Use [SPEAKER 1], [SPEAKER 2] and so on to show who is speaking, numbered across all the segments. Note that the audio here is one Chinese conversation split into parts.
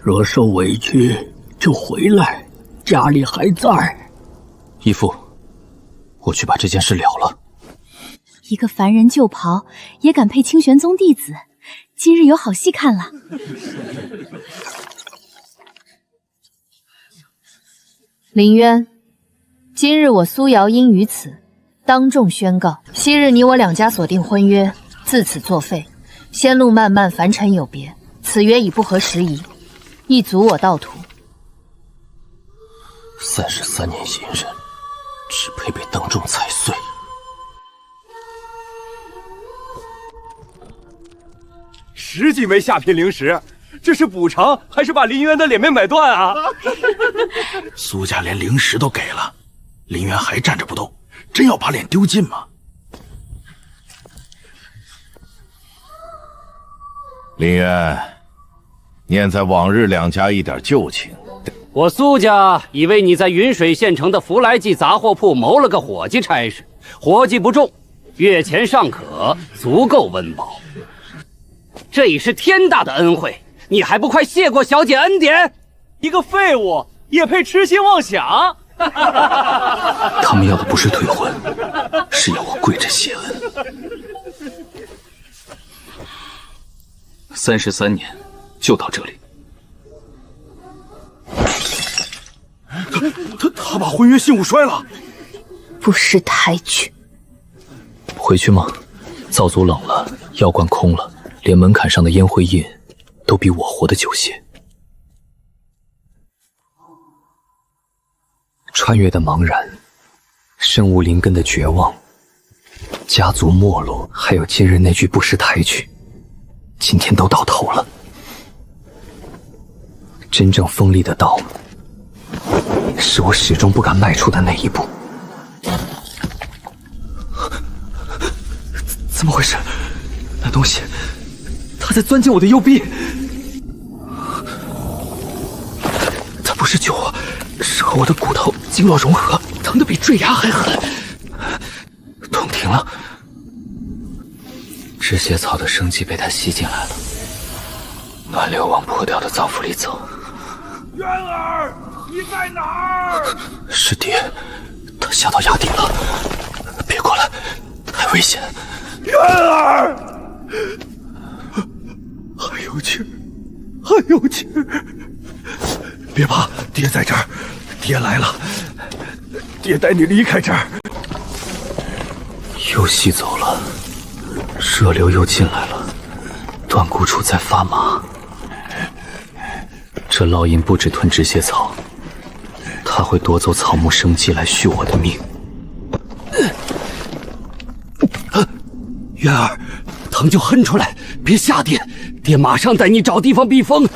[SPEAKER 1] 若受委屈就回来，家里还在。
[SPEAKER 2] 义父，我去把这件事了了。
[SPEAKER 3] 一个凡人旧袍也敢配清玄宗弟子，今日有好戏看了。林渊，今日我苏瑶因于此当众宣告，昔日你我两家所定婚约自此作废，仙路漫漫，凡尘有别，此约已不合时宜，亦阻我道途。
[SPEAKER 2] 33年隐忍，只配被当众踩碎。
[SPEAKER 4] 10几枚下品灵石，这是补偿还是把林渊的脸面买断啊？
[SPEAKER 5] 苏家连灵石都给了，林渊还站着不动，真要把脸丢尽吗？
[SPEAKER 6] 林渊，念在往日两家一点旧情，
[SPEAKER 7] 我苏家以为你在云水县城的福来记杂货铺谋了个伙计差事，伙计不重，月钱尚可，足够温饱。这已是天大的恩惠，你还不快谢过小姐恩典？
[SPEAKER 4] 一个废物也配痴心妄想？
[SPEAKER 2] 他们要的不是退婚，是要我跪着谢恩。33年，就到这里。
[SPEAKER 5] 他把婚约信物摔了，
[SPEAKER 3] 不识抬举。
[SPEAKER 2] 回去吗？灶族冷了，药罐空了，连门槛上的烟灰印都比我活得久些。穿越的茫然，身无灵根的绝望，家族没落，还有今日那句不识抬举，今天都到头了。真正锋利的刀，是我始终不敢迈出的那一步。怎么回事？那东西，它在钻进我的右臂。它不是救我，是和我的骨头经络融合，疼得比坠崖还狠。痛停了，止血草的生机被它吸进来了，暖流往破掉的脏腑里走。
[SPEAKER 4] 渊儿，你在哪儿？
[SPEAKER 2] 是爹，他下到崖底了，别过来，太危险。
[SPEAKER 4] 渊儿，还有气儿，还有气儿。别怕，爹在这儿，爹来了，爹带你离开这儿。
[SPEAKER 2] 又吸走了，热流又进来了，断骨处在发麻。这烙印不止吞止血草，它会夺走草木生机来续我的命。
[SPEAKER 7] 渊儿，疼就哼出来，别吓爹，爹马上带你找地方避风。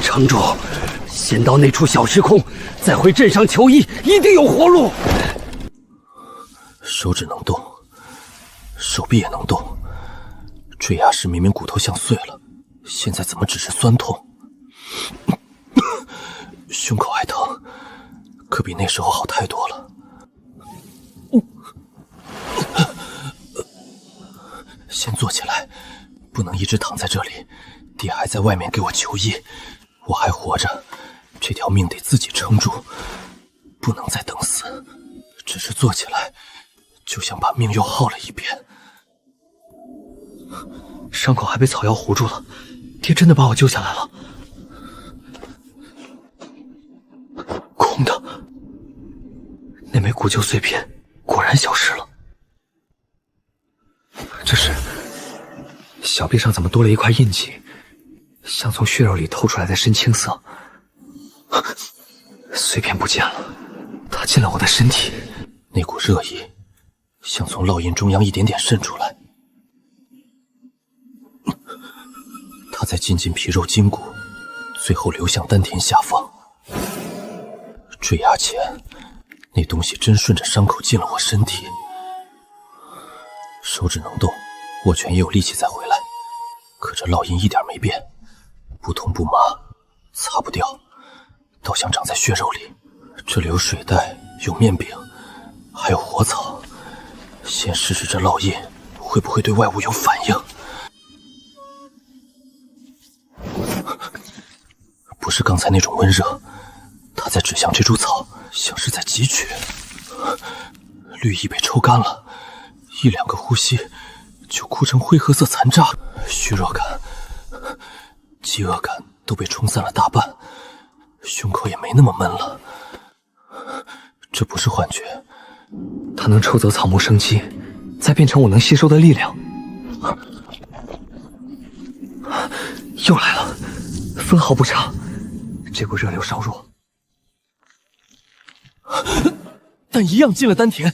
[SPEAKER 7] 撑住，先到那处小石空，再回镇上求医，一定有活路。
[SPEAKER 2] 手指能动，手臂也能动，坠崖时明明骨头像碎了，现在怎么只是酸痛？胸口还疼，可比那时候好太多了。先坐起来，不能一直躺在这里。爹还在外面给我求医，我还活着，这条命得自己撑住，不能再等死。只是坐起来，就像把命又耗了一遍。伤口还被草药糊住了，爹真的把我救下来了。空的，那枚骨臼碎片果然消失了。这是小臂上怎么多了一块印记，像从血肉里透出来的深青色。碎片不见了，它进了我的身体，那股热意像从烙印中央一点点渗出来。它在进皮肉筋骨，最后流向丹田下方。坠崖前，那东西真顺着伤口进了我身体。手指能动，握拳也有力气再回来，可这烙印一点没变，不痛不麻，擦不掉，倒像长在血肉里。这里有水袋，有面饼，还有火草。先试试这烙印会不会对外物有反应。不是刚才那种温热，他在指向这株草，像是在汲取。绿意被抽干了，1-2个呼吸就枯成灰褐色残渣，虚弱感、饥饿感都被冲散了大半，胸口也没那么闷了。这不是幻觉，
[SPEAKER 8] 它能抽走草木生机，再变成我能吸收的力量。又来了，分毫不差。这股热流稍弱，
[SPEAKER 2] 但一样进了丹田。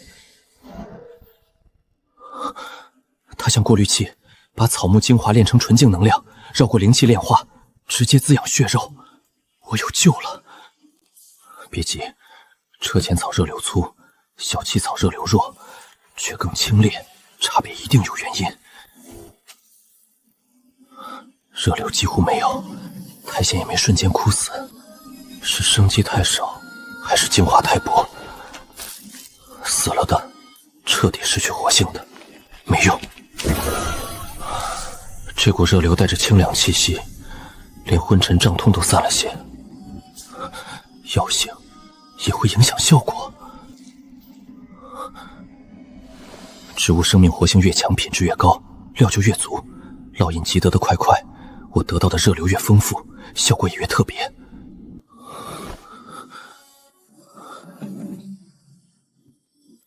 [SPEAKER 2] 它像过滤器，把草木精华炼成纯净能量，绕过灵气炼化，直接滋养血肉。我有救了。别急，车前草热流粗，小气草热流弱，却更清冽，差别一定有原因。热流几乎没有，苔藓也没瞬间枯死，是生机太少，还是精华太薄？死了的，彻底失去活性的，没用。这股热流带着清凉气息，连昏沉胀痛都散了些。药性也会影响效果。植物生命活性越强，品质越高，料就越足，烙印积得的快，我得到的热流越丰富，效果也越特别。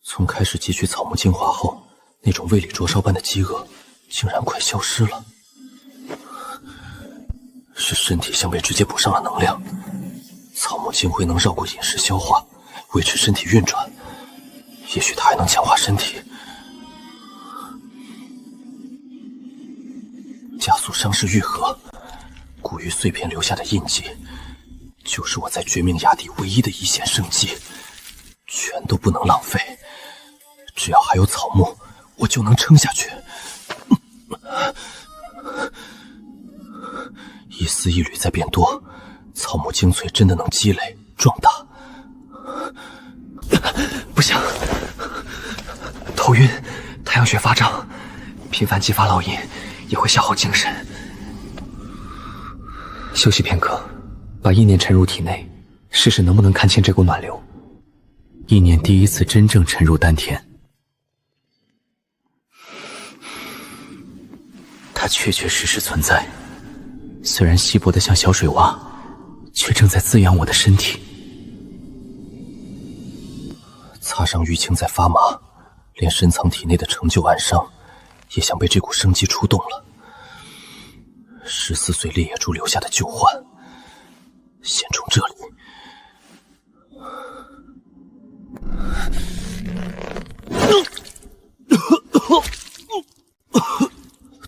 [SPEAKER 2] 从开始汲取草木精华后，那种胃里灼烧般的饥饿竟然快消失了。是身体像被直接补上了能量，草木精辉能绕过饮食消化，维持身体运转，也许它还能强化身体，加速伤势愈合。古玉碎片留下的印记，就是我在绝命崖底唯一的一线生机，全都不能浪费。只要还有草木，我就能撑下去。一丝一缕在变多，草木精粹真的能积累壮大。
[SPEAKER 8] 不行，头晕，太阳穴发胀，频繁激发烙印也会消耗精神。休息片刻，把意念沉入体内，试试能不能看清这股暖流。意念第一次真正沉入丹田，它确确实实存在，虽然稀薄得像小水洼，却正在滋养我的身体。
[SPEAKER 2] 擦伤淤青在发麻，连深藏体内的成就暗伤，也像被这股生机触动了。14岁烈野珠留下的旧患，先从这里。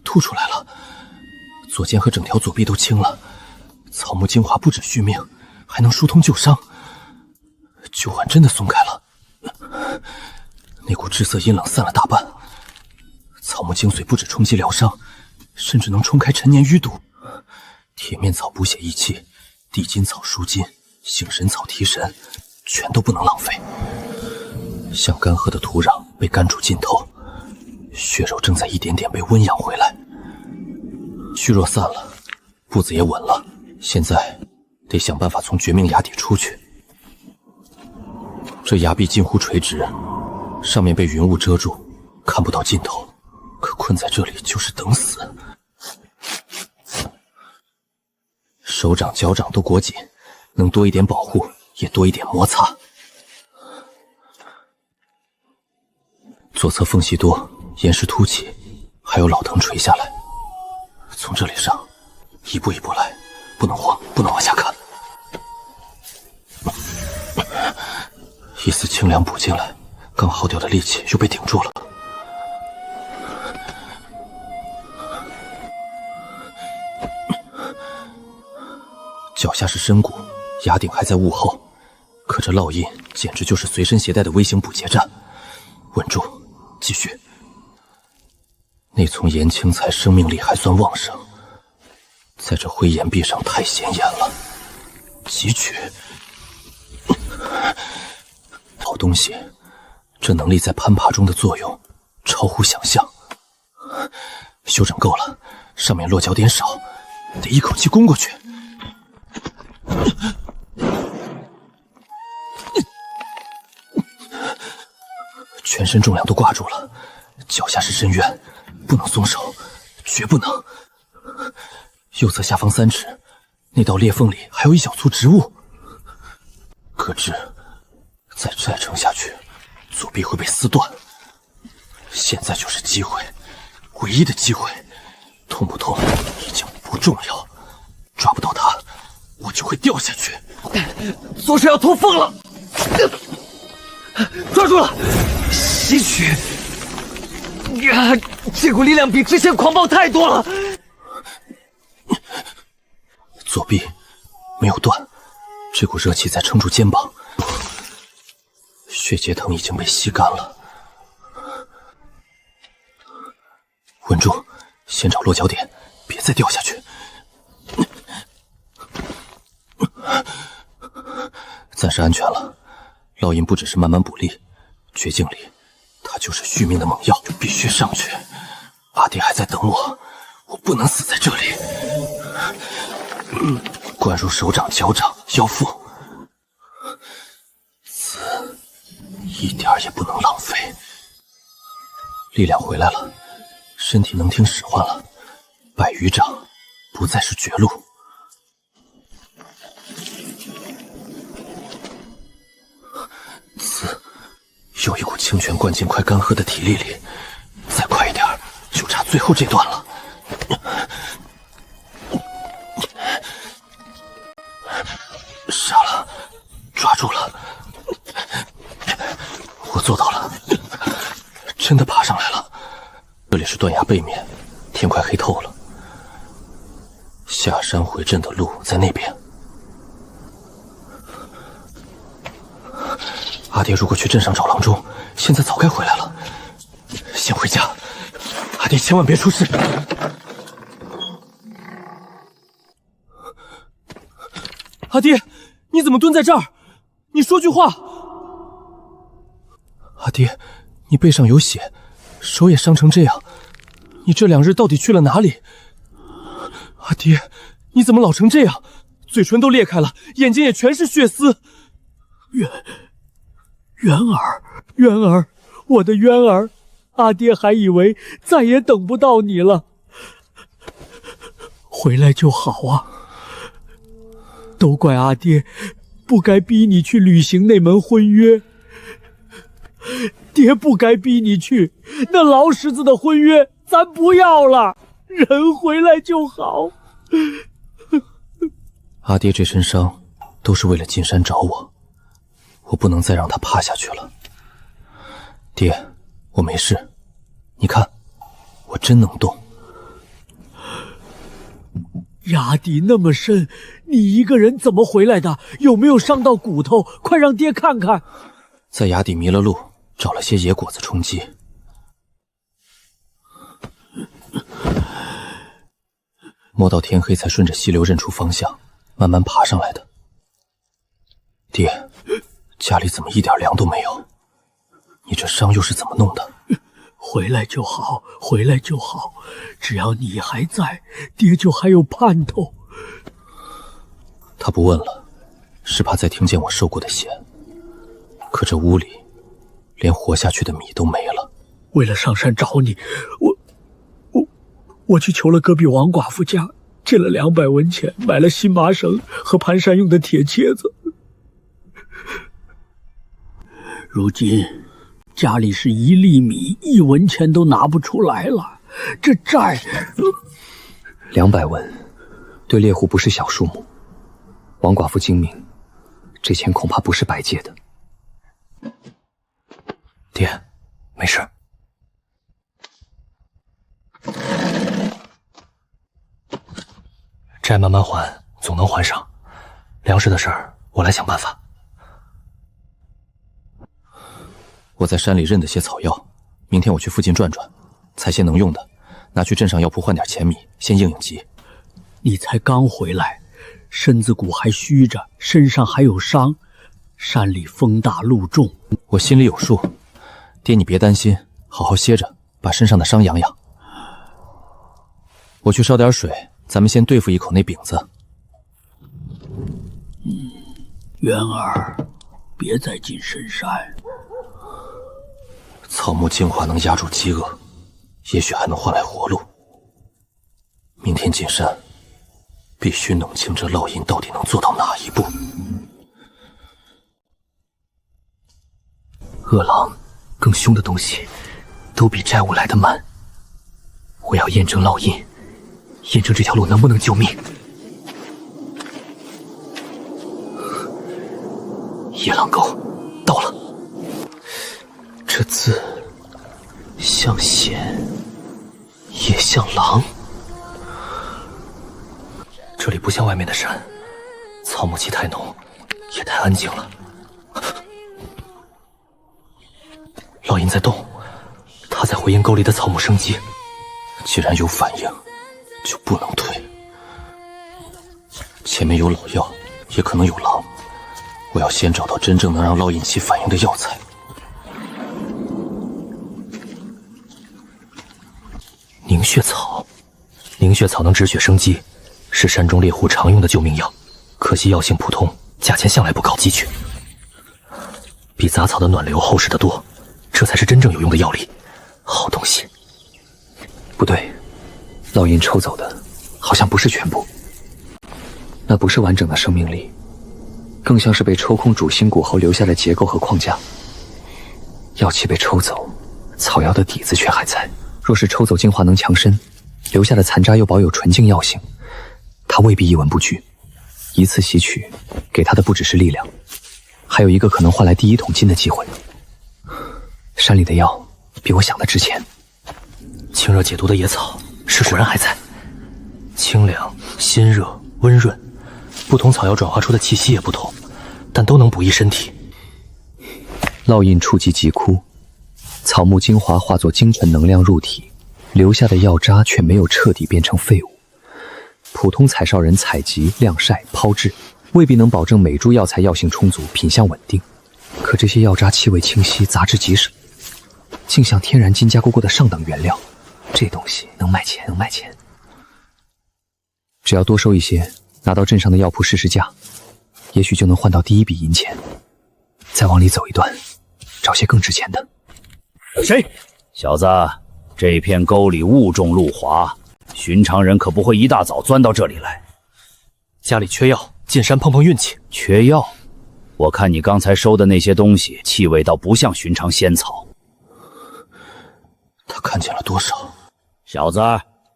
[SPEAKER 2] 吐出来了，左肩和整条左臂都青了。草木精华不止续命，还能疏通旧伤。旧患真的松开了，那股炙色阴冷散了大半。草木精髓不止冲击疗伤，甚至能冲开陈年淤堵。铁面草补血益气，地金草舒筋，杏神草提神，全都不能浪费。像干涸的土壤被干煮浸透，血肉正在一点点被温养回来。虚弱散了，步子也稳了，现在得想办法从绝命崖底出去。这崖壁近乎垂直，上面被云雾遮住，看不到尽头，可困在这里就是等死。手掌脚掌都裹紧，能多一点保护也多一点摩擦。左侧缝隙多，岩石凸起，还有老藤垂下来。从这里上，一步一步来，不能慌，不能往下看。一丝清凉补进来，刚耗掉的力气又被顶住了。脚下是深谷，崖顶还在雾后，可这烙印简直就是随身携带的微型补劫战。稳住，继续。那丛岩青菜生命力还算旺盛，在这灰岩壁上太显眼了。汲取，好东西，这能力在攀爬中的作用超乎想象。休整够了，上面落脚点少，得一口气攻过去。全身重量都挂住了，脚下是深渊，不能松手，绝不能。右侧下方3尺，那道裂缝里还有一小簇植物。可知，再撑下去，左臂会被撕断。现在就是机会，唯一的机会。痛不痛已经不重要，抓不到他，我就会掉下去。
[SPEAKER 4] 左手要脱缝了，抓住了，吸取。呀，这股力量比之前狂暴太多了。
[SPEAKER 2] 左臂没有断，这股热气在撑住肩膀，血结藤已经被吸干了。稳住，先找落脚点，别再掉下去。暂时安全了。烙印不只是慢慢补力，绝境里它就是续命的猛药，必须上去。阿爹还在等我，我不能死在这里。灌入手掌、脚掌、腰腹，死一点也不能浪费。力量回来了，身体能听使唤了，百余掌不再是绝路。刺，有一股清泉灌进快干涸的体力里，再快一点，就差最后这段了。傻了，抓住了，我做到了，真的爬上来了。这里是断崖背面，天快黑透了。下山回镇的路在那边。阿爹如果去镇上找郎中，现在早该回来了。先回家，阿爹千万别出事。
[SPEAKER 4] 阿爹，你怎么蹲在这儿？你说句话。
[SPEAKER 2] 阿爹，你背上有血，手也伤成这样，你这2日到底去了哪里？阿爹，你怎么老成这样？嘴唇都裂开了，眼睛也全是血丝。
[SPEAKER 1] 渊儿，我的渊儿，阿爹还以为再也等不到你了。回来就好啊。都怪阿爹不该逼你去履行那门婚约，爹不该逼你去，那老石子的婚约咱不要了，人回来就好。
[SPEAKER 2] 阿爹这身伤都是为了进山找我，我不能再让他趴下去了。爹，我没事，你看，我真能动。
[SPEAKER 1] 崖底那么深，你一个人怎么回来的？有没有伤到骨头？快让爹看看。
[SPEAKER 2] 在崖底迷了路，找了些野果子充饥。摸到天黑才顺着溪流认出方向，慢慢爬上来的。爹，家里怎么一点粮都没有？你这伤又是怎么弄的？
[SPEAKER 1] 回来就好，回来就好，只要你还在，爹就还有盼头。
[SPEAKER 2] 他不问了，是怕再听见我受过的血。可这屋里连活下去的米都没了。
[SPEAKER 1] 为了上山找你，我去求了隔壁王寡妇家，借了200文钱，买了新麻绳和盘山用的铁楔子。如今家里是1粒米1文钱都拿不出来了，这债
[SPEAKER 8] 200文，对猎户不是小数目。王寡妇精明，这钱恐怕不是白借的。爹，没事。债慢慢还，总能还上。粮食的事儿，我来想办法。
[SPEAKER 2] 我在山里认得些草药，明天我去附近转转，采些能用的，拿去镇上药铺换点钱米，先应应急。
[SPEAKER 1] 你才刚回来，身子骨还虚着，身上还有伤，山里风大路重，
[SPEAKER 2] 我心里有数。爹，你别担心，好好歇着，把身上的伤养养。我去烧点水，咱们先对付一口那饼子。
[SPEAKER 1] 渊儿，别再进深山。
[SPEAKER 2] 草木精华能压住饥饿，也许还能换来活路。明天进山，必须弄清这烙印到底能做到哪一步。
[SPEAKER 8] 恶狼，更凶的东西，都比债务来得慢。我要验证烙印，验证这条路能不能救命。野狼沟到了，这字像险，也像狼。这里不像外面的山，草木气太浓，也太安静了。烙印在动，它在回应沟里的草木生机。
[SPEAKER 2] 既然有反应，就不能退。前面有老药，也可能有狼。我要先找到真正能让烙印起反应的药材。
[SPEAKER 8] 凝血草，凝血草能止血生肌，是山中猎户常用的救命药。可惜药性普通，价钱向来不高，急缺。比杂草的暖流厚实得多，这才是真正有用的药力。好东西。不对，烙印抽走的好像不是全部，那不是完整的生命力，更像是被抽空主心骨后留下的结构和框架。药气被抽走，草药的底子却还在。若是抽走精华能强身，留下的残渣又保有纯净药性，他未必一文不具。一次吸取，给他的不只是力量，还有一个可能换来第一桶金的机会。山里的药比我想的值钱。清热解毒的野草是果然还在，清凉、心热、温润，不同草药转化出的气息也不同，但都能补益身体。烙印触及极枯，草木精华化作精纯能量入体，留下的药渣却没有彻底变成废物。普通采哨人采集、晾晒、抛制，未必能保证每株药材药性充足、品相稳定。可这些药渣气味清晰，杂质极少，竟像天然精加工过的上等原料。这东西能卖钱，能卖钱。只要多收一些，拿到镇上的药铺试试价，也许就能换到第一笔银钱。再往里走一段，找些更值钱的。
[SPEAKER 7] 谁？小子，这片沟里雾重路滑，寻常人可不会一大早钻到这里来。
[SPEAKER 8] 家里缺药，进山碰碰运气。
[SPEAKER 7] 缺药？我看你刚才收的那些东西，气味倒不像寻常仙草。
[SPEAKER 2] 他看见了多少？
[SPEAKER 7] 小子，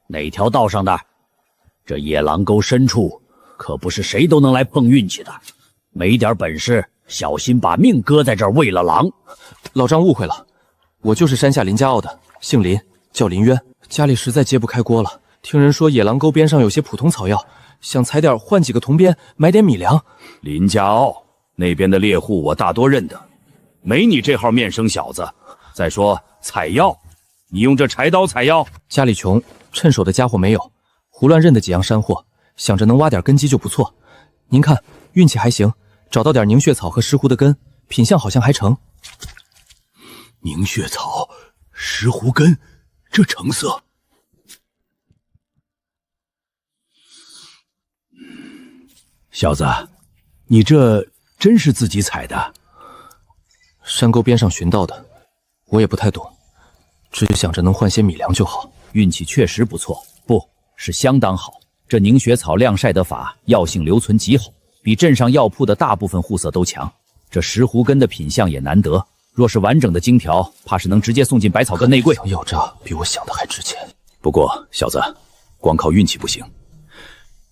[SPEAKER 7] 哪条道上的？这野狼沟深处，可不是谁都能来碰运气的。没点本事，小心把命搁在这儿喂了狼。
[SPEAKER 2] 老丈误会了，我就是山下林家坳的，姓林，叫林渊。家里实在揭不开锅了，听人说野狼沟边上有些普通草药，想采点换几个铜鞭，买点米粮。
[SPEAKER 7] 林家坳那边的猎户我大多认得，没你这号面生小子。再说采药，你用这柴刀采药？
[SPEAKER 2] 家里穷，趁手的家伙没有，胡乱认得几样山货，想着能挖点根基就不错。您看运气还行，找到点凝血草和石斛的根，品相好像还成。
[SPEAKER 5] 凝血草、石斛根，这成色。小子，你这真是自己采的？
[SPEAKER 2] 山沟边上寻到的，我也不太懂，只想着能换些米粮就好。
[SPEAKER 7] 运气确实不错，不是相当好。这凝血草晾晒的法，药性留存极好，比镇上药铺的大部分护色都强。这石斛根的品相也难得，若是完整的金条，怕是能直接送进百草根内柜。
[SPEAKER 2] 药渣比我想的还值钱。
[SPEAKER 7] 不过小子，光靠运气不行。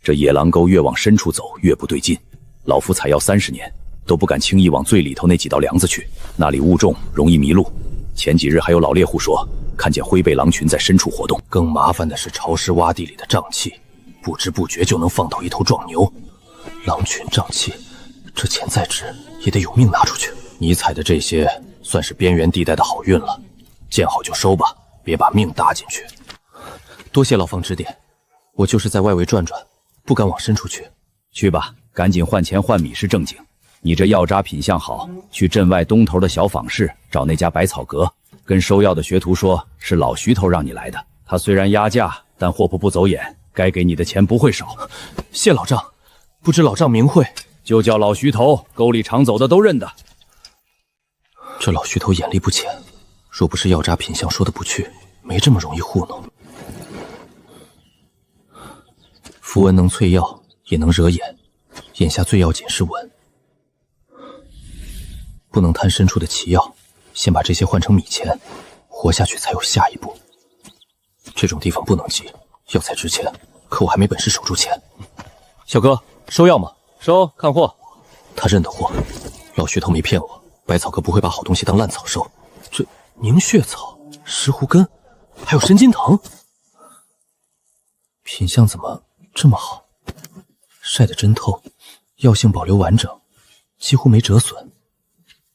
[SPEAKER 7] 这野狼沟越往深处走越不对劲，老夫采药30年，都不敢轻易往最里头那几道梁子去，那里雾重，容易迷路。前几日还有老猎户说，看见灰背狼群在深处活动。
[SPEAKER 2] 更麻烦的是潮湿洼地里的瘴气，不知不觉就能放倒一头壮牛。狼群瘴气，这钱再值也得有命拿出去。你采的这些算是边缘地带的好运了，见好就收吧，别把命搭进去。多谢老方指点，我就是在外围转转，不敢往深处去。
[SPEAKER 7] 去吧，赶紧换钱换米是正经。你这药渣品相好，去镇外东头的小坊市找那家百草阁，跟收药的学徒说是老徐头让你来的。他虽然压价，但货铺不走眼，该给你的钱不会少。
[SPEAKER 2] 谢老丈，不知老丈名讳？
[SPEAKER 7] 就叫老徐头，沟里常走的都认得。
[SPEAKER 2] 这老徐头眼力不浅，若不是药渣品相说的不去，没这么容易糊弄。符文能淬药，也能惹眼，眼下最要紧是稳，不能贪深处的奇药，先把这些换成米钱，活下去才有下一步。这种地方不能急，药材值钱，可我还没本事守住钱。
[SPEAKER 8] 小哥，收药吗？收，看货。
[SPEAKER 2] 他认得货，老徐头没骗我，百草阁不会把好东西当烂草收。这凝血草、石斛根，还有参金藤，品相怎么这么好？晒得真透，药性保留完整，几乎没折损。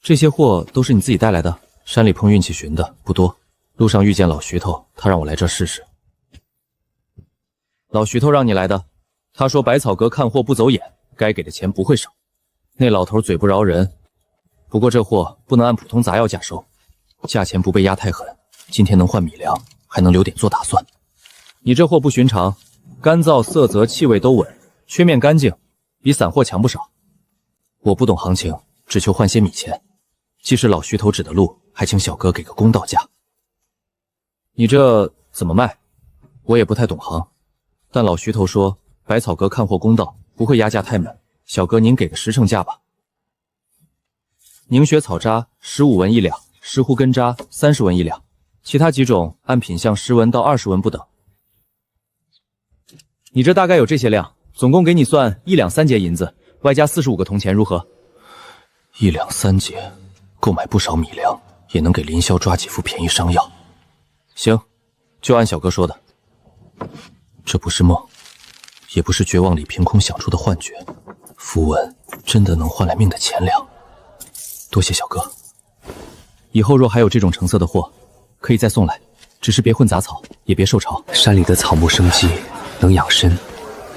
[SPEAKER 8] 这些货都是你自己带来的？
[SPEAKER 2] 山里碰运气寻的，不多。路上遇见老徐头，他让我来这儿试试。
[SPEAKER 8] 老徐头让你来的？他说百草阁看货不走眼，该给的钱不会少。那老头嘴不饶人，不过这货不能按普通杂药价收，价钱不被压太狠。今天能换米粮，还能留点做打算。你这货不寻常，干燥、色泽、气味都稳，缺面干净，比散货强不少。
[SPEAKER 2] 我不懂行情，只求换些米钱。既是老徐头指的路，还请小哥给个公道价。
[SPEAKER 8] 你这怎么卖？我也不太懂行，但老徐头说百草阁看货公道，不会压价太猛。小哥您给个10成价吧。凝血草渣15文1两，石斛根渣30文1两，其他几种按品相10文到20文不等。你这大概有这些量，总共给你算1两3节银子，外加45个铜钱，如何
[SPEAKER 2] ？1两3节，购买不少米粮，也能给林霄抓几副便宜商药。
[SPEAKER 8] 行，就按小哥说的。
[SPEAKER 2] 这不是梦，也不是绝望里凭空想出的幻觉，符文真的能换来命的钱粮。多谢小哥，
[SPEAKER 8] 以后若还有这种成色的货，可以再送来，只是别混杂草，也别受潮。
[SPEAKER 9] 山里的草木生机能养生，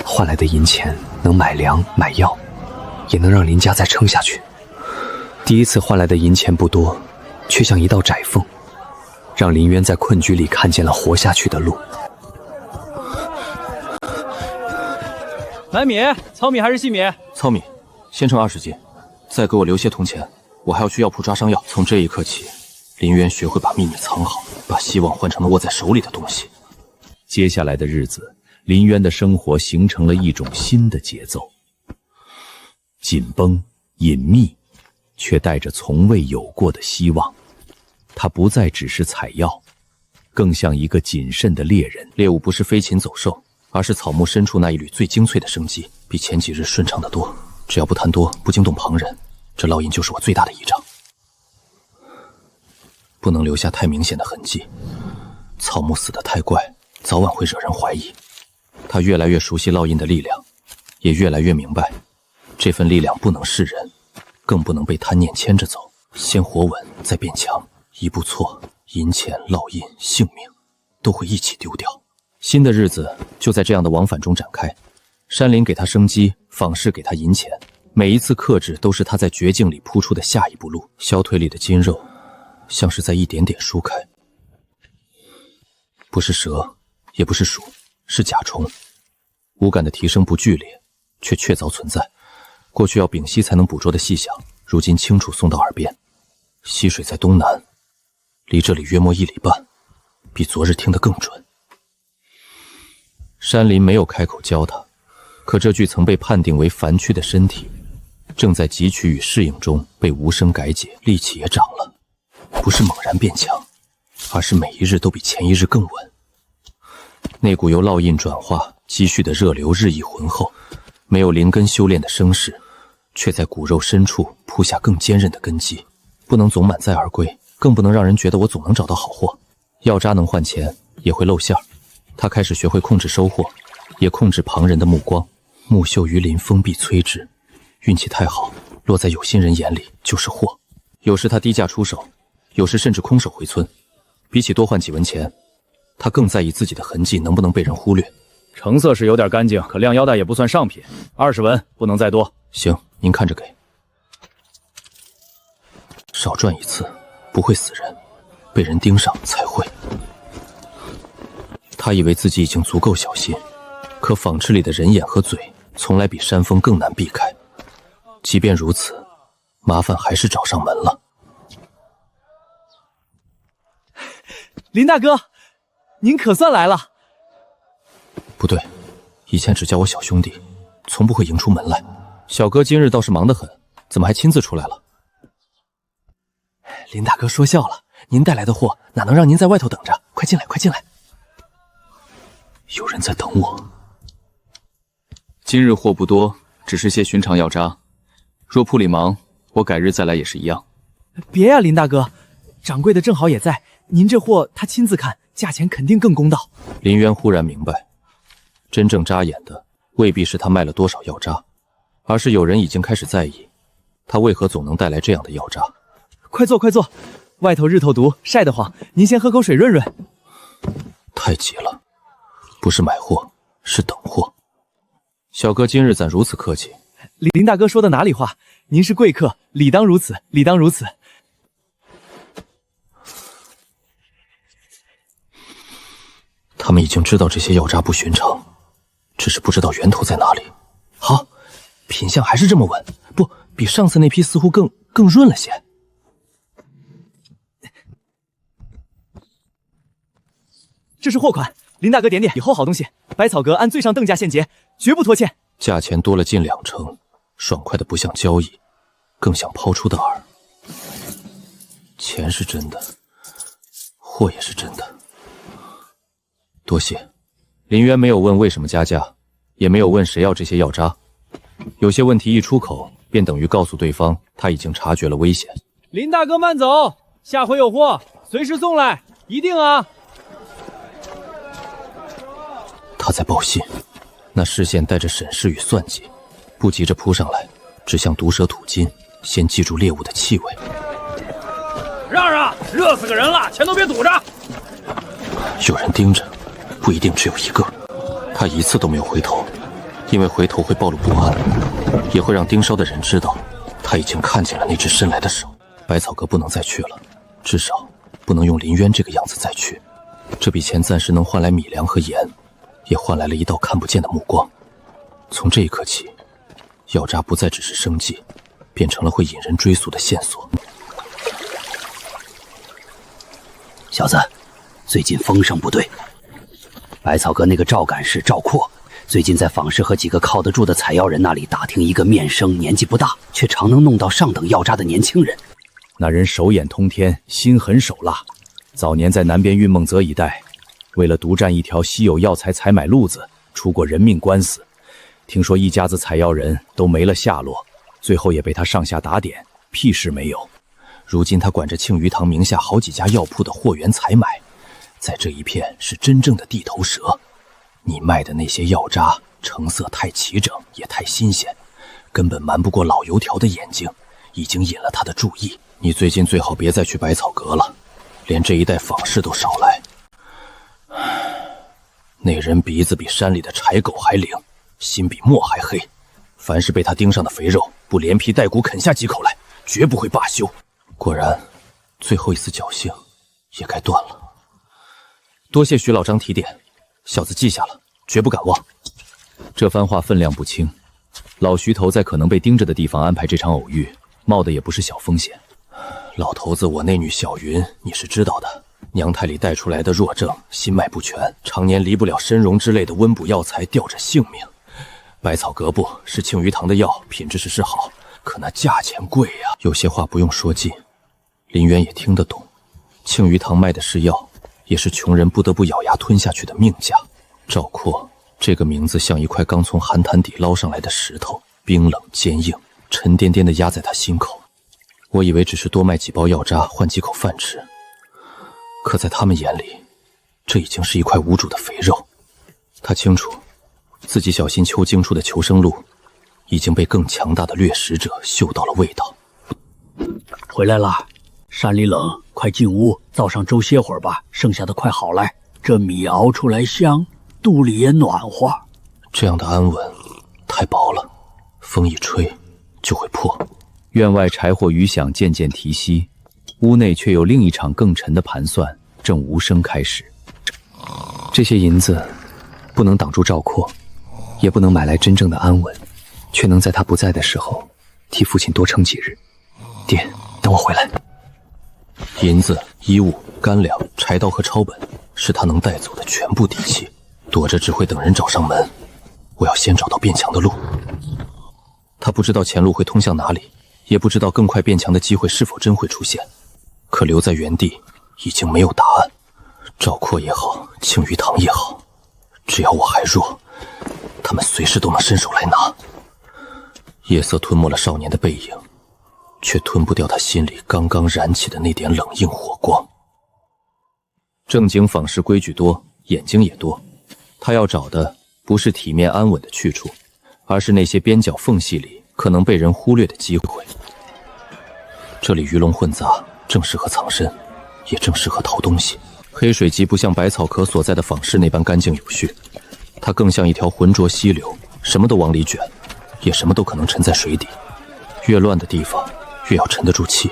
[SPEAKER 9] 换来的银钱能买粮买药，也能让林家再撑下去。第一次换来的银钱不多，却像一道窄缝，让林渊在困局里看见了活下去的路。
[SPEAKER 8] 买米，糙米还是细米？
[SPEAKER 2] 糙米，先称20斤，再给我留些铜钱，我还要去药铺抓伤药。从这一刻起，林渊学会把秘密藏好，把希望换成了握在手里的东西。
[SPEAKER 10] 接下来的日子，林渊的生活形成了一种新的节奏，紧绷、隐秘，却带着从未有过的希望。他不再只是采药，更像一个谨慎的猎人。
[SPEAKER 2] 猎物不是飞禽走兽，而是草木深处那一缕最精粹的生机，比前几日顺畅得多。只要不贪多，不惊动旁人，这烙印就是我最大的依仗。不能留下太明显的痕迹，草木死得太怪，早晚会惹人怀疑。他越来越熟悉烙印的力量，也越来越明白，这份力量不能示人，更不能被贪念牵着走。先活稳，再变强，一步错，银钱、烙印、性命都会一起丢掉。
[SPEAKER 8] 新的日子就在这样的往返中展开。山林给他生机，坊市给他银钱，每一次克制都是他在绝境里铺出的下一步路。
[SPEAKER 2] 小腿里的筋肉像是在一点点舒开，不是蛇，也不是鼠，是甲虫。五感的提升不剧烈，却确凿存在。过去要屏息才能捕捉的细响，如今清楚送到耳边。溪水在东南，离这里约莫1里半，比昨日听得更准。
[SPEAKER 8] 山林没有开口教他，可这具曾被判定为凡躯的身体，正在汲取与适应中被无声改解，力气也长了，不是猛然变强，而是每一日都比前一日更稳。那股由烙印转化积蓄的热流日益浑厚，没有灵根修炼的声势，却在骨肉深处铺下更坚韧的根基。不能总满载而归，更不能让人觉得我总能找到好货。药渣能换钱，也会露馅儿。他开始学会控制收获，也控制旁人的目光。木秀于林，风必摧之。运气太好，落在有心人眼里就是祸。有时他低价出手，有时甚至空手回村。比起多换几文钱，他更在意自己的痕迹能不能被人忽略。
[SPEAKER 10] 成色是有点干净，可量腰带也不算上品，20文不能再多。
[SPEAKER 2] 行，您看着给。少赚一次不会死人，被人盯上才会。他以为自己已经足够小心，可坊池里的人眼和嘴从来比山峰更难避开。即便如此，麻烦还是找上门了。
[SPEAKER 11] 林大哥，您可算来了。
[SPEAKER 2] 不对，以前只叫我小兄弟，从不会迎出门来。小哥今日倒是忙得很，怎么还亲自出来了？
[SPEAKER 11] 林大哥说笑了，您带来的货哪能让您在外头等着？快进来，快进来。
[SPEAKER 2] 有人在等我。
[SPEAKER 10] 今日货不多，只是些寻常药渣。若铺里忙，我改日再来也是一样。
[SPEAKER 11] 别呀，林大哥，掌柜的正好也在，您这货他亲自看，价钱肯定更公道。
[SPEAKER 2] 林渊忽然明白，真正扎眼的未必是他卖了多少药渣，而是有人已经开始在意他为何总能带来这样的药渣。
[SPEAKER 11] 快坐，快坐，外头日头毒，晒得慌，您先喝口水润润。
[SPEAKER 2] 太急了，不是买货，是等货。小哥今日怎如此客气？
[SPEAKER 11] 林大哥说的哪里话？您是贵客，理当如此，理当如此。
[SPEAKER 2] 他们已经知道这些药渣不寻常，只是不知道源头在哪里。好，品相还是这么稳，不比上次那批似乎更润了些。
[SPEAKER 11] 这是货款，林大哥点点，以后好东西，百草阁按最上等价现结，绝不拖欠。
[SPEAKER 2] 价钱多了近2成，爽快的不像交易，更像抛出的饵。钱是真的，货也是真的。多谢。林渊没有问为什么加价，也没有问谁要这些药渣。有些问题一出口，便等于告诉对方他已经察觉了危险。
[SPEAKER 11] 林大哥慢走，下回有货随时送来，一定啊！
[SPEAKER 2] 他在报信，那视线带着审视与算计，不急着扑上来，只像毒蛇吐金，先记住猎物的气味。
[SPEAKER 12] 让让，热死个人了，前头别堵着。
[SPEAKER 2] 有人盯着，不一定只有一个。他一次都没有回头，因为回头会暴露不安，也会让盯梢的人知道他已经看见了那只伸来的手。百草阁不能再去了，至少不能用林渊这个样子再去。这笔钱暂时能换来米粮和盐，也换来了一道看不见的目光。从这一刻起，药渣不再只是生计，变成了会引人追溯的线索。
[SPEAKER 13] 小子，最近风声不对，百草阁那个赵干事赵括最近在坊市和几个靠得住的采药人那里打听一个面生年纪不大，却常能弄到上等药渣的年轻人。
[SPEAKER 10] 那人手眼通天，心狠手辣，早年在南边运孟泽一带，为了独占一条稀有药材采买路子，出过人命官司。听说一家子采药人都没了下落，最后也被他上下打点，屁事没有。如今他管着庆余堂名下好几家药铺的货源采买，在这一片是真正的地头蛇。你卖的那些药渣成色太齐整，也太新鲜，根本瞒不过老油条的眼睛，已经引了他的注意。你最近最好别再去百草阁了，连这一带访视都少来。那人鼻子比山里的柴狗还灵，心比墨还黑，凡是被他盯上的肥肉，不连皮带骨啃下几口来，绝不会罢休。果然，最后一丝侥幸也该断了。多谢徐老张提点，小子记下了，绝不敢忘。这番话分量不轻，老徐头在可能被盯着的地方安排这场偶遇，冒的也不是小风险。老头子，我那女小云你是知道的，娘胎里带出来的弱症，心脉不全，常年离不了参茸之类的温补药材，吊着性命。百草阁部是庆余堂的药，品质是好，可那价钱贵呀。有些话不用说尽，林渊也听得懂。庆余堂卖的是药，也是穷人不得不咬牙吞下去的命价。赵括这个名字像一块刚从寒潭底捞上来的石头，冰冷坚硬，沉甸甸地压在他心口。我以为只是多卖几包药渣换几口饭吃，可在他们眼里，这已经是一块无主的肥肉。他清楚，自己小心求精出的求生路，已经被更强大的掠食者嗅到了味道。
[SPEAKER 1] 回来了，山里冷，快进屋灶上粥歇会儿吧，剩下的快好来。这米熬出来香，肚里也暖和。
[SPEAKER 2] 这样的安稳太薄了，风一吹就会破。
[SPEAKER 10] 院外柴火余响渐渐提息，屋内却有另一场更沉的盘算正无声开始。
[SPEAKER 9] 这些银子不能挡住赵括，也不能买来真正的安稳，却能在他不在的时候替父亲多撑几日。爹，等我回来。
[SPEAKER 2] 银子、衣物干粮、柴刀和抄本是他能带走的全部底气，躲着只会等人找上门。我要先找到变强的路。他不知道前路会通向哪里，也不知道更快变强的机会是否真会出现。可留在原地已经没有答案。赵括也好，庆余堂也好，只要我还弱，他们随时都能伸手来拿。夜色吞没了少年的背影，却吞不掉他心里刚刚燃起的那点冷硬火光。正经访视规矩多，眼睛也多，他要找的不是体面安稳的去处，而是那些边角缝隙里可能被人忽略的机会。这里鱼龙混杂，正适合藏身，也正适合淘东西。黑水集不像百草壳所在的坊室那般干净有序，它更像一条浑浊溪流，什么都往里卷，也什么都可能沉在水底。越乱的地方越要沉得住气，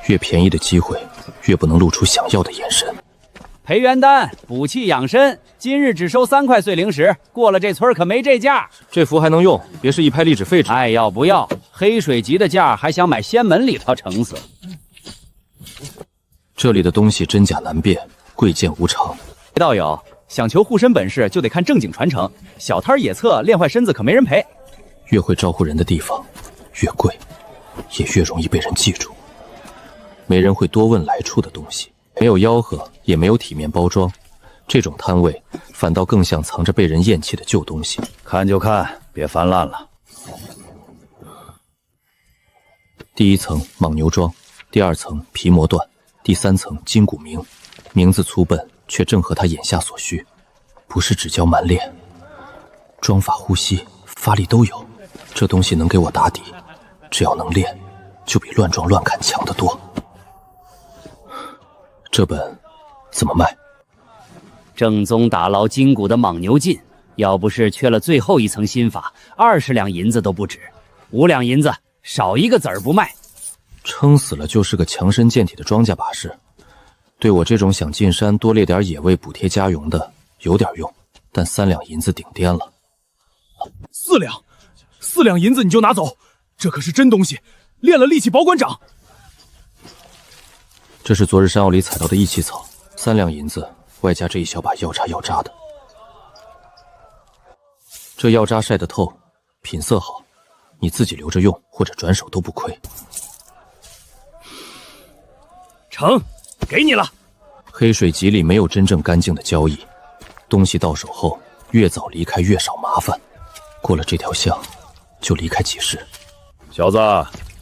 [SPEAKER 2] 越便宜的机会越不能露出想要的眼神。
[SPEAKER 12] 培元丹补气养身，今日只收3块碎灵石，过了这村可没这价。
[SPEAKER 2] 这符还能用，别是一拍立纸废纸。
[SPEAKER 12] 爱要不要？黑水集的价还想买仙门里头成色。
[SPEAKER 2] 这里的东西真假难辨，贵贱无常。
[SPEAKER 11] 道友想求护身本事，就得看正经传承，小摊野策练坏身子可没人陪。
[SPEAKER 2] 越会招呼人的地方，越贵，也越容易被人记住。没人会多问来处的东西，没有吆喝，也没有体面包装，这种摊位反倒更像藏着被人厌弃的旧东西。
[SPEAKER 12] 看就看，别翻烂了。
[SPEAKER 2] 第一层蟒牛桩，第二层皮魔断，第三层筋骨鸣。名字粗笨，却正合他眼下所需。不是只教蛮练，装法、呼吸、发力都有。这东西能给我打底，只要能练，就比乱撞乱砍强得多。这本怎么卖？
[SPEAKER 7] 正宗打捞筋骨的蟒牛劲，要不是缺了最后一层心法，20两银子都不止。5两银子，少一个子儿不卖。
[SPEAKER 2] 撑死了就是个强身健体的庄稼把式。对我这种想进山多猎点野味补贴家用的有点用，但3两银子顶颠了。
[SPEAKER 4] 4两银子你就拿走，这可是真东西，练了力气保管长。
[SPEAKER 2] 这是昨日山坳里采到的益气草，3两银子，外加这一小把药渣的。这药渣晒得透，品色好，你自己留着用或者转手都不亏。
[SPEAKER 4] 成，给你了。
[SPEAKER 2] 黑水集里没有真正干净的交易，东西到手后越早离开越少麻烦。过了这条巷，就离开集市。
[SPEAKER 12] 小子，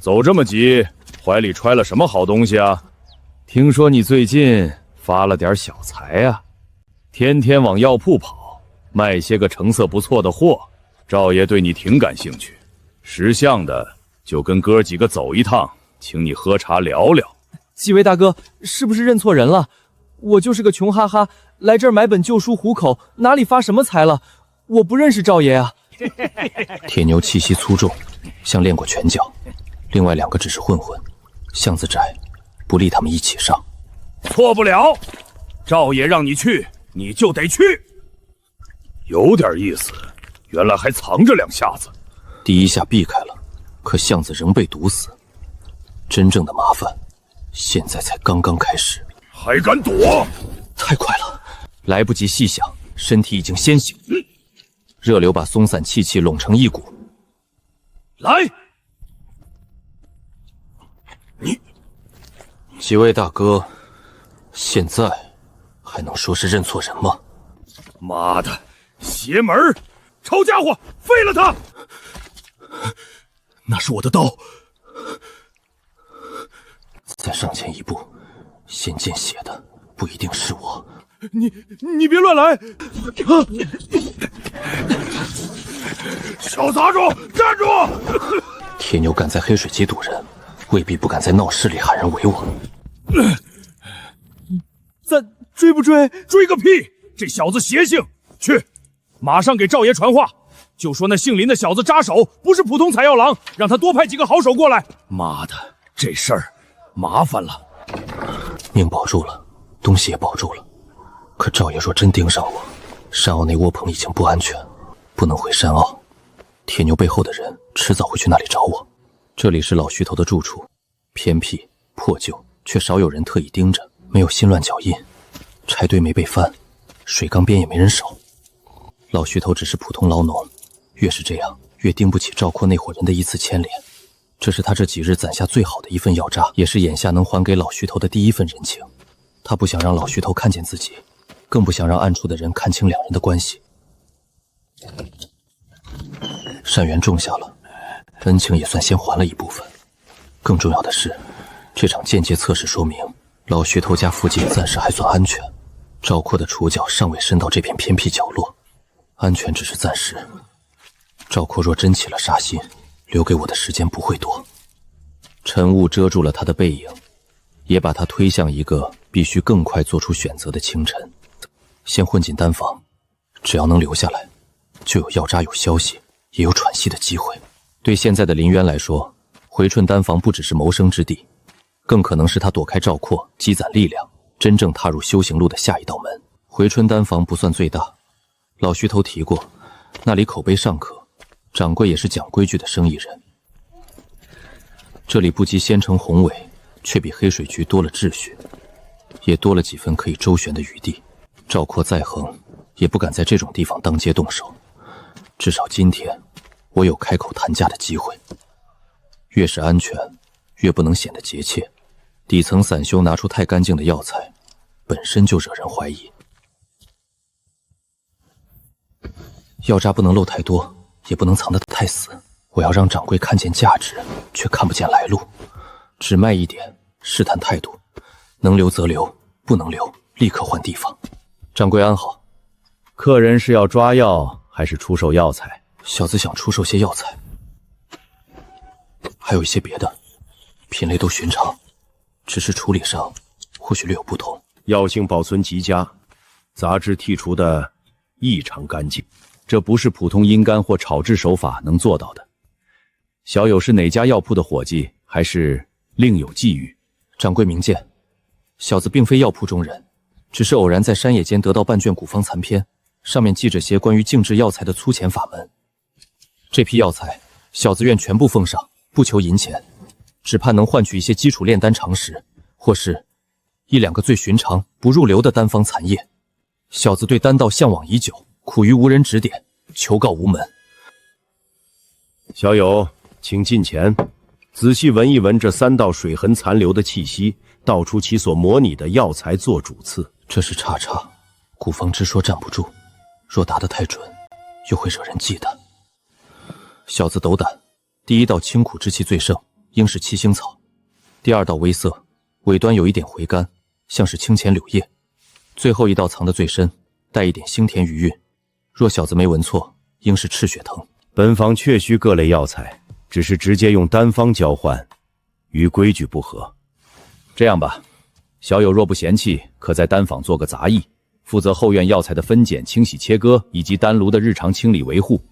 [SPEAKER 12] 走这么急，怀里揣了什么好东西啊？听说你最近发了点小财啊，天天往药铺跑，卖些个成色不错的货。赵爷对你挺感兴趣，识相的就跟哥几个走一趟，请你喝茶聊聊。
[SPEAKER 11] 几位大哥，是不是认错人了？我就是个穷哈哈，来这儿买本旧书糊口，哪里发什么财了？我不认识赵爷啊。
[SPEAKER 2] 铁牛气息粗重，像练过拳脚，另外2个只是混混，巷子窄，不利他们一起上。
[SPEAKER 12] 错不了，赵爷让你去，你就得去。有点意思，原来还藏着2下子。
[SPEAKER 2] 第一下避开了，可巷子仍被堵死。真正的麻烦现在才刚刚开始。
[SPEAKER 12] 还敢躲？
[SPEAKER 2] 太快了，来不及细想，身体已经先行。热流把松散气气拢成一股。
[SPEAKER 12] 来，
[SPEAKER 2] 几位大哥，现在还能说是认错人吗？
[SPEAKER 12] 妈的，邪门！臭家伙，废了他！
[SPEAKER 4] 那是我的刀。
[SPEAKER 2] 再上前一步，先见血的不一定是我。
[SPEAKER 4] 你别乱来！
[SPEAKER 12] 小杂种，站住！
[SPEAKER 2] 铁牛敢在黑水集堵人，未必不敢在闹市里喊人围我。
[SPEAKER 11] 咱追不追？
[SPEAKER 12] 追个屁！这小子邪性！去，马上给赵爷传话，就说那姓林的小子扎手，不是普通采药郎，让他多派几个好手过来。妈的，这事儿麻烦了。
[SPEAKER 2] 命保住了，东西也保住了。可赵爷若真盯上我，山坳那窝棚已经不安全，不能回山坳。铁牛背后的人迟早会去那里找我。这里是老徐头的住处，偏僻破旧，却少有人特意盯着。
[SPEAKER 8] 没有心乱脚印，柴堆没被翻，水缸边也没人守。老徐头只是普通劳农，越是这样，越经不起赵括那伙人的一次牵连。这是他这几日攒下最好的一份药渣，也是眼下能还给老徐头的第一份人情。他不想让老徐头看见自己，更不想让暗处的人看清两人的关系。善缘种下了，恩情也算先还了一部分。更重要的是，这场间接测试说明老徐头家附近暂时还算安全，赵括的触角尚未伸到这片偏僻角落，安全只是暂时。赵括若真起了杀心，留给我的时间不会多。晨雾遮住了他的背影，也把他推向一个必须更快做出选择的清晨。先混进丹房，只要能留下来，就有药渣有消息，也有喘息的机会。对现在的林渊来说，回春丹房不只是谋生之地，更可能是他躲开赵括，积攒力量，真正踏入修行路的下一道门。回春丹房不算最大，老徐头提过，那里口碑尚可，掌柜也是讲规矩的生意人。这里不及仙城宏伟，却比黑水局多了秩序，也多了几分可以周旋的余地。赵括再横，也不敢在这种地方当街动手。至少今天，我有开口谈价的机会。越是安全，越不能显得结切。底层散修拿出太干净的药材，本身就惹人怀疑。药渣不能漏太多，也不能藏得太死。我要让掌柜看见价值，却看不见来路。只卖一点，试探态度，能留则留，不能留，立刻换地方。掌柜安好。
[SPEAKER 12] 客人是要抓药，还是出售药材？
[SPEAKER 8] 小子想出售些药材，还有一些别的，品类都寻常，只是处理上或许略有不同。
[SPEAKER 12] 药性保存极佳，杂质剔除的异常干净，这不是普通阴干或炒制手法能做到的。小友是哪家药铺的伙计，还是另有际遇？
[SPEAKER 8] 掌柜明鉴，小子并非药铺中人，只是偶然在山野间得到半卷古方残篇，上面记着些关于静制药材的粗浅法门。这批药材，小子愿全部奉上，不求银钱，只盼能换取一些基础炼丹常识，或是一两个最寻常不入流的丹方残叶。小子对丹道向往已久，苦于无人指点，求告无门。
[SPEAKER 12] 小友，请近前，仔细闻一闻这3道水痕残留的气息，道出其所模拟的药材做主次。
[SPEAKER 8] 这是差，古方之说站不住，若答得太准，又会惹人忌惮。小子斗胆，第一道清苦之气最盛，应是七星草；第二道微涩，尾端有一点回甘，像是清浅柳叶；最后一道藏得最深，带一点腥甜余韵。若小子没闻错，应是赤血藤。
[SPEAKER 12] 本房确需各类药材，只是直接用丹方交换，与规矩不合。
[SPEAKER 10] 这样吧，小友若不嫌弃，可在丹坊做个杂役，负责后院药材的分拣、清洗、切割，以及丹炉的日常清理维护，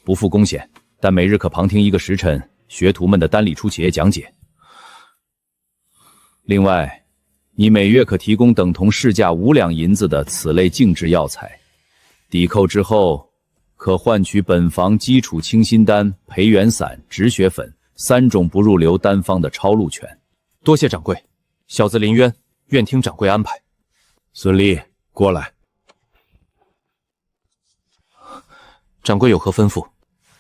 [SPEAKER 10] 不付工钱，但每日可旁听1个时辰学徒们的丹理出企业讲解。另外，你每月可提供等同市价5两银子的此类静制药材，抵扣之后，可换取本房基础清心丹、培元散、止血粉3种不入流丹方的抄录权。
[SPEAKER 8] 多谢掌柜，小子林渊愿听掌柜安排。
[SPEAKER 12] 孙俪，过来。
[SPEAKER 8] 掌柜有何吩咐？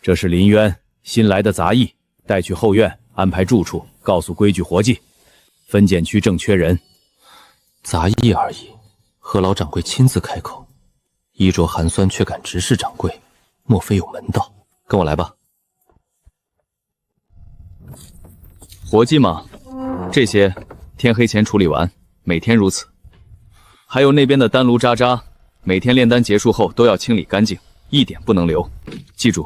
[SPEAKER 10] 这是林渊新来的杂役，带去后院安排住处，告诉规矩活计。分拣区正缺人。
[SPEAKER 8] 杂役而已，何老掌柜亲自开口，衣着寒酸却敢直视掌柜，莫非有门道？跟我来吧。
[SPEAKER 10] 活计嘛，这些天黑前处理完，每天如此。还有那边的丹炉渣渣，每天炼丹结束后都要清理干净，一点不能留。记住，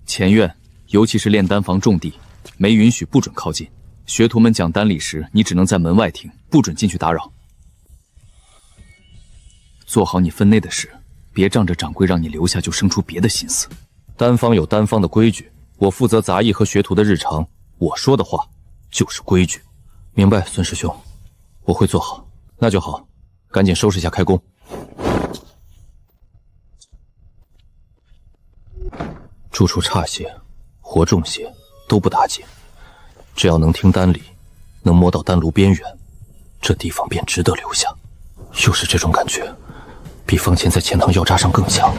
[SPEAKER 10] 前院尤其是炼丹房重地，没允许不准靠近。学徒们讲丹理时，你只能在门外听，不准进去打扰。做好你分内的事，别仗着掌柜让你留下就生出别的心思。
[SPEAKER 8] 丹方有丹方的规矩，我负责杂役和学徒的日常，我说的话就是规矩。明白，孙师兄，我会做好。那就好，赶紧收拾下开工。住处差些，活重些，都不打紧。只要能听丹理，能摸到丹炉边缘，这地方便值得留下。又是这种感觉，比方前在钱塘药渣上更强。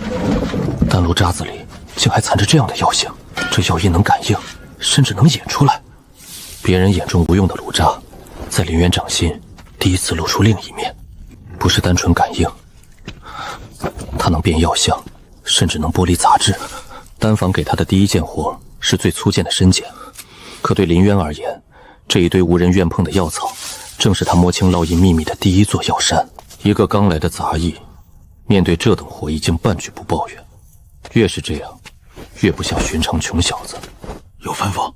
[SPEAKER 8] 丹炉渣子里竟还藏着这样的药性，这药液能感应，甚至能演出来。别人眼中无用的炉渣，在林渊掌心第一次露出另一面，不是单纯感应，它能变药香，甚至能剥离杂质。丹房给他的第一件活是最粗贱的身检，可对林渊而言，这一堆无人愿碰的药草，正是他摸清烙印秘密的第一座药山。一个刚来的杂役，面对这等活已经半句不抱怨。越是这样，越不像寻常穷小子。
[SPEAKER 5] 有吩咐？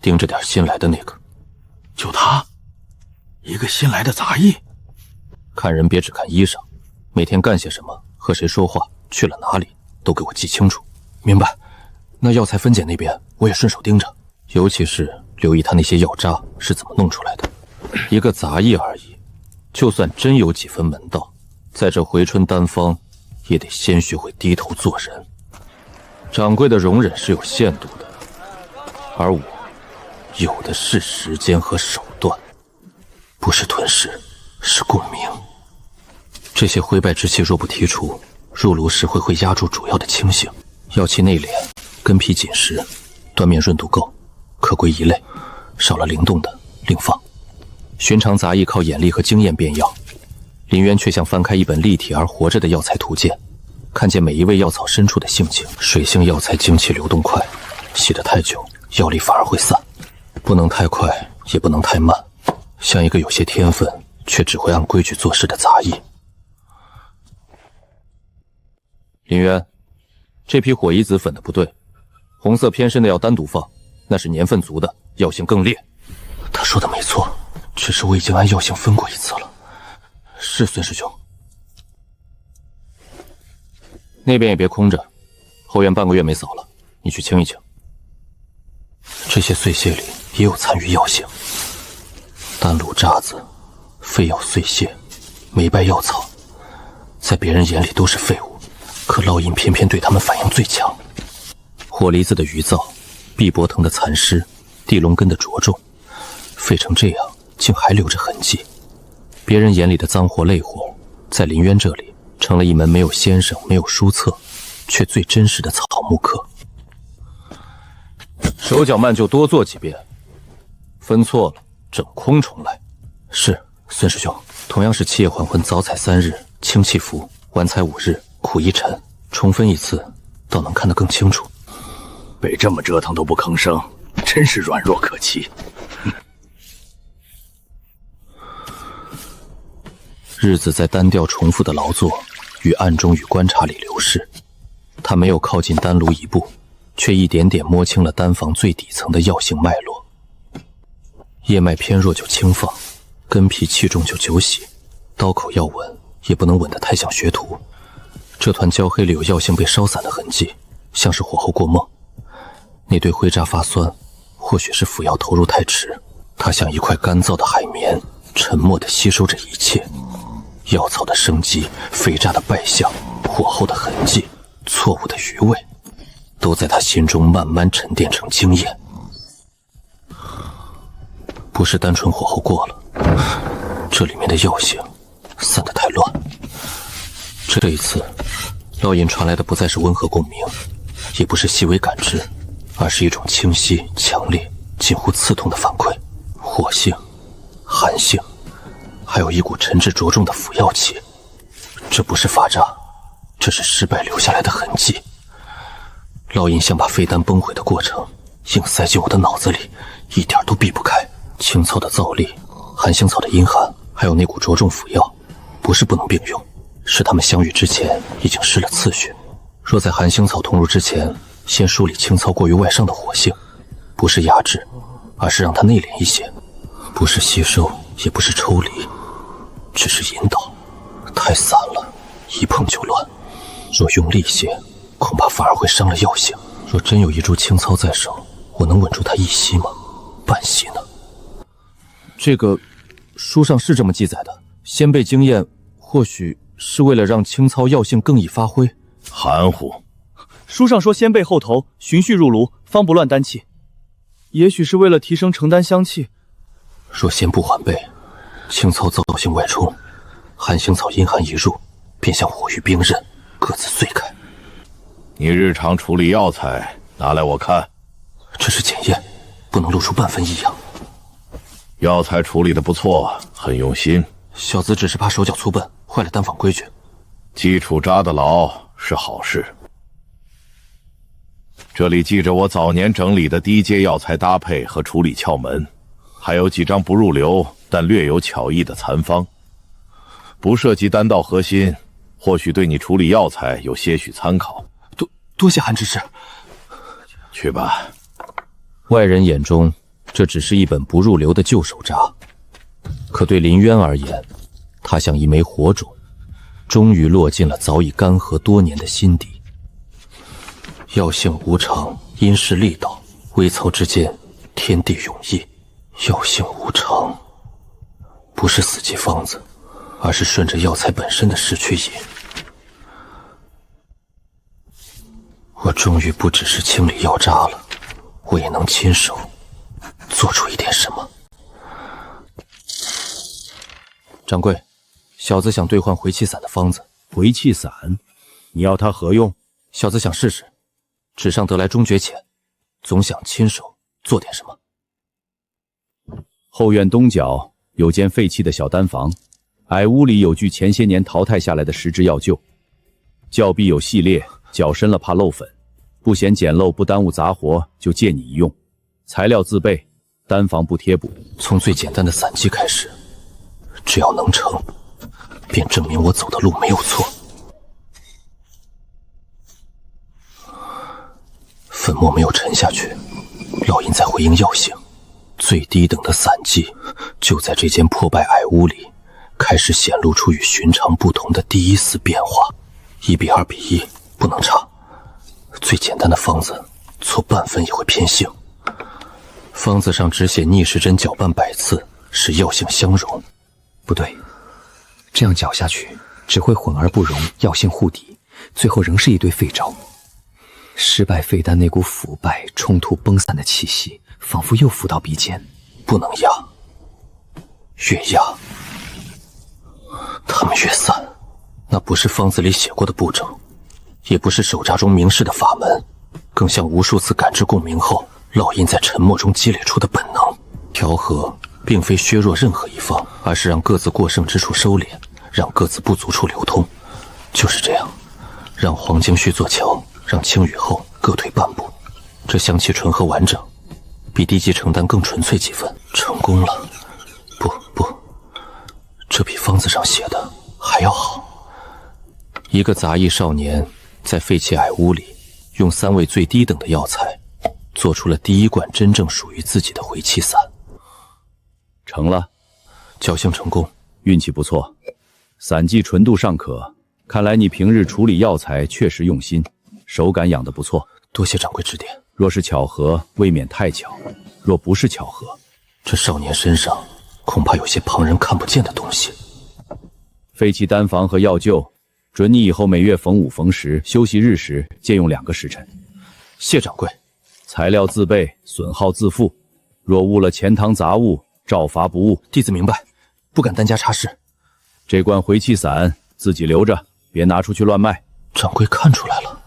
[SPEAKER 8] 盯着点新来的那个。
[SPEAKER 5] 就他？一个新来的杂役？
[SPEAKER 8] 看人别只看衣裳，每天干些什么，和谁说话，去了哪里，都给我记清楚。明白。那药材分拣那边，我也顺手盯着，尤其是留意他那些药渣是怎么弄出来的。一个杂役而已，就算真有几分门道，在这回春丹方，也得先学会低头做人。掌柜的容忍是有限度的，而我有的是时间和手段，不是吞噬，是共鸣。这些灰败之气若不剔除，入炉时会压住主要的清醒。药气内敛，根皮紧实，断面润度够，可归一类，少了灵动的另放。寻常杂役靠眼力和经验变药，林渊却像翻开一本立体而活着的药材图鉴，看见每一味药草深处的性情。水性药材精气流动快，洗得太久，药力反而会散。不能太快，也不能太慢，像一个有些天分却只会按规矩做事的杂役。林渊，这批火夷子粉的不对，红色偏深的要单独放，那是年份足的，药性更烈。他说的没错，只是我已经按药性分过一次了。是孙师兄。那边也别空着，后院半个月没扫了，你去清一清。这些碎屑里也有残余药性，丹炉渣子、废药碎屑、霉败药草，在别人眼里都是废物，可烙印偏偏对他们反应最强。火梨子的余燥，碧柏藤的残尸，地龙根的着重，废成这样竟还留着痕迹。别人眼里的脏活累活，在林渊这里成了一门没有先生没有书册，却最真实的草木课。手脚慢就多做几遍，分错了整空重来。是，孙师兄。同样是七夜还魂，早采3日，清气服，晚采5日，苦一沉，重分一次，倒能看得更清楚。
[SPEAKER 1] 被这么折腾都不吭声，真是软弱可欺。
[SPEAKER 8] 日子在单调重复的劳作与暗中与观察里流逝，他没有靠近丹炉一步，却一点点摸清了丹房最底层的药性脉络。叶脉偏弱就轻放，根皮气重就久洗，刀口要稳，也不能稳得太像学徒。这团焦黑里有药性被烧散的痕迹，像是火候过猛。那堆灰渣发酸，或许是服药投入太迟。它像一块干燥的海绵，沉默地吸收着一切。药草的生机，废渣的败相，火候的痕迹，错误的余味，都在他心中慢慢沉淀成经验。不是单纯火候过了，这里面的药性散得太乱。这一次烙印传来的不再是温和共鸣，也不是细微感知，而是一种清晰强烈近乎刺痛的反馈。火性、寒性，还有一股沉滞着重的腐药气。这不是法渣，这是失败留下来的痕迹。烙印像把废丹崩毁的过程硬塞进我的脑子里，一点都避不开。青草的燥力，寒星草的阴寒，还有那股着重腐药，不是不能并用，是他们相遇之前已经失了次序。若在寒星草同入之前，先梳理青草过于外伤的火性，不是压制，而是让它内敛一些，不是吸收，也不是抽离，只是引导。太散了，一碰就乱。若用力些，恐怕反而会伤了药性。若真有一株青草在手，我能稳住它一息吗？半息呢？这个书上是这么记载的，先辈经验或许是为了让青草药性更易发挥。
[SPEAKER 6] 含糊。
[SPEAKER 11] 书上说先辈后投，循序入炉，方不乱丹气，也许是为了提升成丹香气。
[SPEAKER 8] 若先不缓备，
[SPEAKER 2] 青草燥性外冲，寒星草阴寒一入，便像火与冰刃，各自碎开。
[SPEAKER 6] 你日常处理药材拿来我看。
[SPEAKER 2] 这是检验，不能露出半分异样。
[SPEAKER 6] 药材处理的不错，很用心。
[SPEAKER 2] 小子只是怕手脚粗笨，坏了丹坊规矩。
[SPEAKER 6] 基础扎得牢是好事。这里记着我早年整理的低阶药材搭配和处理窍门，还有几张不入流但略有巧艺的残方，不涉及丹道核心，或许对你处理药材有些许参考。
[SPEAKER 2] 多谢韩执事。
[SPEAKER 6] 去吧。
[SPEAKER 8] 外人眼中，这只是一本不入流的旧手札，可对林渊而言，它像一枚火种，终于落进了早已干涸多年的心底。
[SPEAKER 2] 药性无常，因势利导，微操之间，天地永易。药性无常，不是死记方子，而是顺着药材本身的势去引。我终于不只是清理药渣了，我也能亲手做出一点什么。
[SPEAKER 8] 掌柜，小子想兑换回气散的方子。
[SPEAKER 12] 回气散？你要它何用？
[SPEAKER 8] 小子想试试，纸上得来终觉浅，总想亲手做点什么。
[SPEAKER 12] 后院东角有间废弃的小丹房，矮屋里有具前些年淘汰下来的石质药臼，峭壁有细裂，脚深了怕漏粉，不嫌简陋不耽误杂活，就借你一用。材料自备，丹房不贴补。
[SPEAKER 2] 从最简单的散剂开始，只要能成，便证明我走的路没有错。粉末没有沉下去，烙印在回应药性。最低等的散剂就在这间破败矮屋里开始显露出与寻常不同的第一丝变化。1比2比1，不能差。最简单的方子错半分也会偏性。方子上只写逆时针搅拌100次，使药性相融。
[SPEAKER 9] 不对，这样搅下去只会混而不融，药性互抵，最后仍是一堆废招。失败废丹那股腐败、冲突、崩散的气息，仿佛又浮到鼻尖。
[SPEAKER 2] 不能压，越压它们越散。那不是方子里写过的步骤，也不是手札中明示的法门，更像无数次感知共鸣后烙印在沉默中积累出的本能。调和并非削弱任何一方，而是让各自过剩之处收敛，让各自不足处流通。就是这样，让黄金须做桥，让青雨后各退半步，这香气纯和完整，比低级成丹更纯粹几分。成功了。不，这比方子上写的还要好。一个杂役少年在废弃矮屋里，用3味最低等的药材，做出了第一罐真正属于自己的回气散。
[SPEAKER 12] 成了，
[SPEAKER 2] 侥幸成功，
[SPEAKER 12] 运气不错。散剂纯度尚可，看来你平日处理药材确实用心，手感养得不错。
[SPEAKER 2] 多谢掌柜指点。
[SPEAKER 12] 若是巧合，未免太巧；若不是巧合，
[SPEAKER 2] 这少年身上恐怕有些旁人看不见的东西。
[SPEAKER 12] 废弃丹房和药臼，准你以后每月逢5逢10，休息日时借用2个时辰。
[SPEAKER 2] 谢掌柜。
[SPEAKER 12] 材料自备，损耗自负。若误了钱塘杂物，照罚不误。
[SPEAKER 2] 弟子明白，不敢单加差事。
[SPEAKER 12] 这罐回气散自己留着，别拿出去乱卖。
[SPEAKER 2] 掌柜看出来了，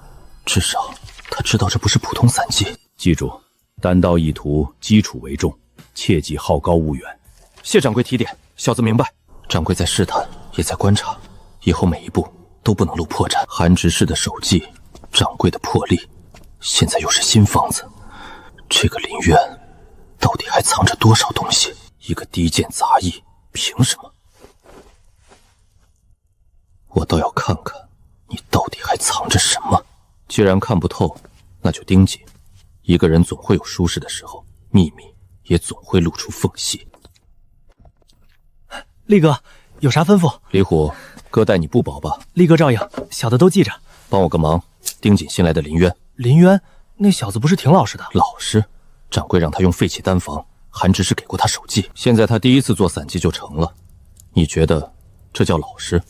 [SPEAKER 2] 至少他知道这不是普通散剂。
[SPEAKER 12] 记住，丹道一途，基础为重，切忌好高骛远。
[SPEAKER 2] 谢掌柜提点，小子明白。掌柜在试探，也在观察，以后每一步都不能露破绽。韩执事的手技，掌柜的魄力，现在又是新方子，这个林渊到底还藏着多少东西？一个低贱杂役，凭什么？我倒要看看你到底还藏着什么。既然看不透，那就盯紧。一个人总会有舒适的时候，秘密也总会露出缝隙。
[SPEAKER 11] 力哥，有啥吩咐？
[SPEAKER 2] 李虎，哥带你不保吧？
[SPEAKER 11] 力哥照应，小的都记着。
[SPEAKER 2] 帮我个忙，盯紧新来的林渊。
[SPEAKER 11] 林渊，那小子不是挺老实的？
[SPEAKER 2] 老实？掌柜让他用废弃丹房，韩执事给过他手技，现在他第一次做散剂就成了。你觉得这叫老实？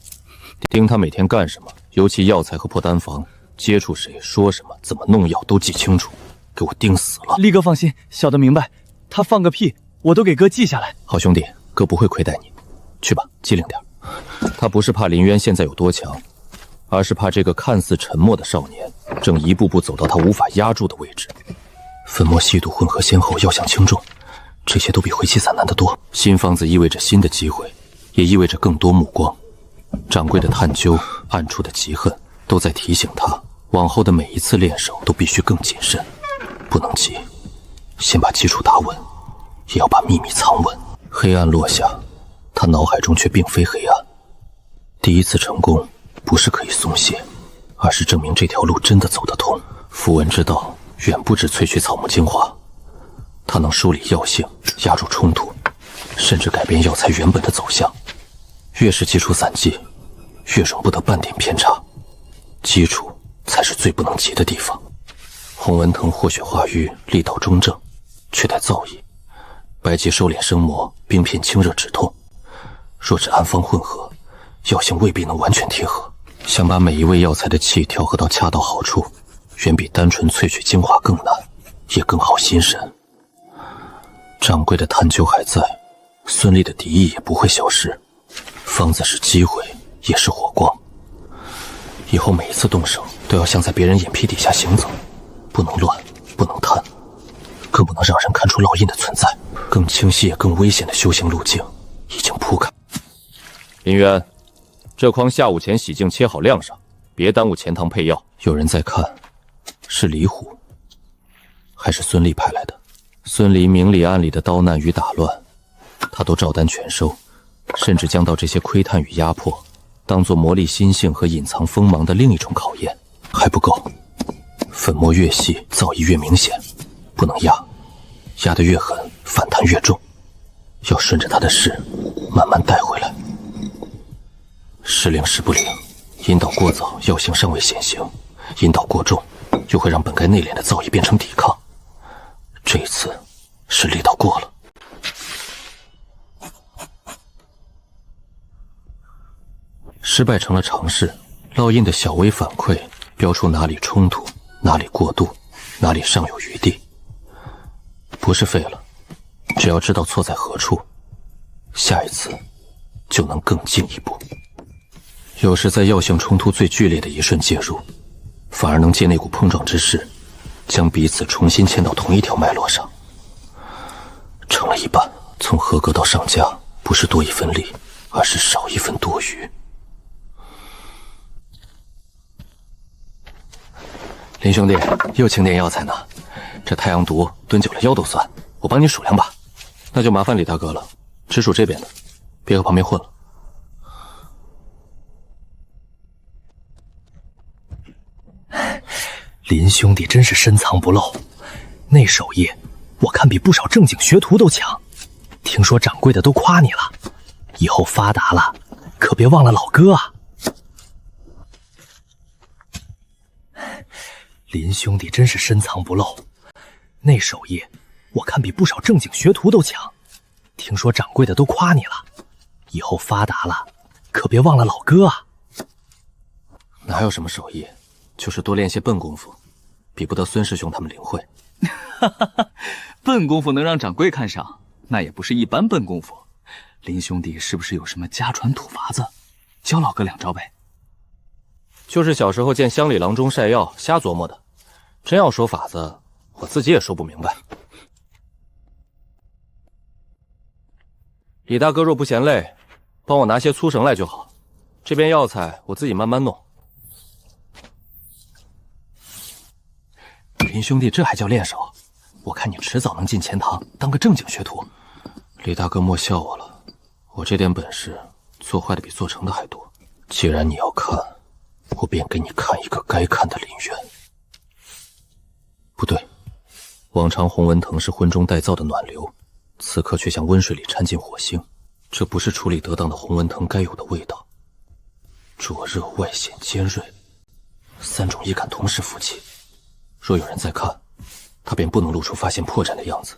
[SPEAKER 2] 盯他每天干什么，尤其药材和破丹房，接触谁，说什么，怎么弄药都记清楚，给我盯死了。
[SPEAKER 11] 力哥放心，小的明白。他放个屁，我都给哥记下来。
[SPEAKER 2] 好兄弟，哥不会亏待你。
[SPEAKER 8] 去吧，机灵点。
[SPEAKER 10] 他不是怕林渊现在有多强，而是怕这个看似沉默的少年正一步步走到他无法压住的位置。
[SPEAKER 8] 粉末吸毒混合先后，药性轻重，这些都比回气散难得多。
[SPEAKER 10] 新方子意味着新的机会，也意味着更多目光。掌柜的探究，暗处的嫉恨，都在提醒他，往后的每一次练手都必须更谨慎，不能急，先把基础打稳，也要把秘密藏稳。黑暗落下，他脑海中却并非黑暗。第一次成功，不是可以松懈，而是证明这条路真的走得通。符文之道远不止萃取草木精华，它能梳理药性，压住冲突，甚至改变药材原本的走向。越是基础散剂，越容不得半点偏差，基础才是最不能急的地方。洪文腾活血化瘀，力道中正，却带造诣。白剂收敛生魔，冰片清热止痛。若是暗方混合，药性未必能完全贴合。想把每一味药材的气调和到恰到好处，远比单纯萃取精华更难，也更耗心神。掌柜的探究还在，孙俪的敌意也不会消失。方子是机会，也是火光。以后每一次动手，都要像在别人眼皮底下行走，不能乱，不能贪，更不能让人看出烙印的存在。更清晰也更危险的修行路径已经铺开。林渊，这筐下午前洗净切好晾上，别耽误钱塘配药。有人在看，是李虎，还是孙俪派来的？孙离明里暗里的刀难与打乱，他都照单全收，甚至将到这些窥探与压迫当作磨砺心性和隐藏锋芒的另一种考验。还不够，粉末越细，造诣越明显，不能压，压得越狠，反弹越重。要顺着他的势，慢慢带回来。时灵时不灵，引导过早，药性尚未显形；引导过重，又会让本该内敛的造诣变成抵抗。这一次是力道过了。失败成了常事，烙印的小微反馈标出哪里冲突，哪里过度，哪里尚有余地。不是废了，只要知道错在何处，下一次就能更进一步。有时在药性冲突最剧烈的一瞬介入，反而能借那股碰撞之势，将彼此重新牵到同一条脉络上。成了一半，从合格到上架，不是多一分力，而是少一分多余。林兄弟，又清点药材呢？这太阳毒蹲久了腰都酸，我帮你数量吧。那就麻烦李大哥了，只数这边的，别和旁边混了。
[SPEAKER 8] 林兄弟真是深藏不露，那手艺我看比不少正经学徒都强。听说掌柜的都夸你了，以后发达了可别忘了老哥啊。林兄弟真是深藏不露，那手艺我看比不少正经学徒都强。听说掌柜的都夸你了，以后发达了可别忘了老哥啊。
[SPEAKER 10] 哪有什么手艺，就是多练些笨功夫，比不得孙师兄他们领会。
[SPEAKER 9] 笨功夫能让掌柜看上，那也不是一般笨功夫。林兄弟是不是有什么家传土法子，教老哥两招呗？
[SPEAKER 10] 就是小时候见乡里郎中晒药瞎琢磨的，真要说法子，我自己也说不明白。李大哥若不嫌累，帮我拿些粗绳来就好，这边药材我自己慢慢弄。林兄弟这还叫练手？我看你迟早能进钱塘当个正经学徒。李大哥莫笑我了，我这点本事做坏的比做成的还多。既然你要看，我便给你看一个该看的林渊。不对，往常洪文腾是荤中带燥的暖流，此刻却像温水里掺进火星，这不是处理得当的洪文腾该有的味道。灼热、外显、尖锐，三种异感同时浮起。若有人在看，他便不能露出发现破绽的样子。